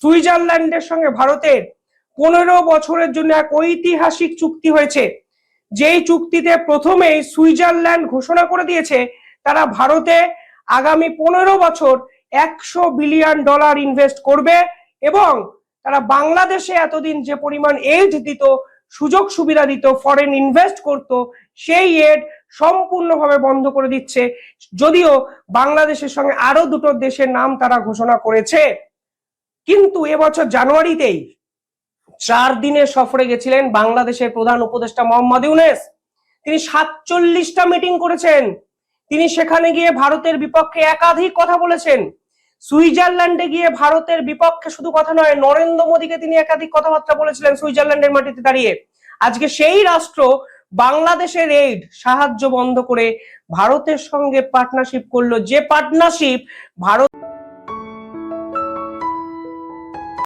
সুইজারল্যান্ডের সঙ্গে ভারতের 15 বছরের জন্য এক ঐতিহাসিক চুক্তি হয়েছে, যেই চুক্তিতে প্রথমেই সুইজারল্যান্ড ঘোষণা করে দিয়েছে তারা ভারতে আগামী 15 বছর $100 বিলিয়ন ইনভেস্ট করবে এবং তারা বাংলাদেশে এতদিন যে পরিমাণ এড দিত, সুযোগ সুবিধা দিত, ফরেন ইনভেস্ট করত, সেই এড সম্পূর্ণভাবে বন্ধ করে দিচ্ছে। যদিও বাংলাদেশের সঙ্গে আরো দুটো দেশের নাম তারা ঘোষণা করেছে। কিন্তু এবছর জানুয়ারিতেই 4 দিনের সফরে গেছিলেন বাংলাদেশের প্রধান উপদেষ্টা মোহাম্মদ ইউনূস। তিনি 47টা মিটিং করেছেন। তিনি সেখানে গিয়ে ভারতের বিপক্ষে একাধিক কথা বলেছেন। সুইজারল্যান্ডে গিয়ে ভারতের বিপক্ষে শুধু কথা নয়, নরেন্দ্র মোদীকে তিনি একাধিক কথাবার্তা বলেছিলেন সুইজারল্যান্ডের মাটিতে দাঁড়িয়ে। আজকে সেই রাষ্ট্র বাংলাদেশের এইড সাহায্য বন্ধ করে ভারতের সঙ্গে পার্টনারশিপ করলো, যে পার্টনারশিপ ভারত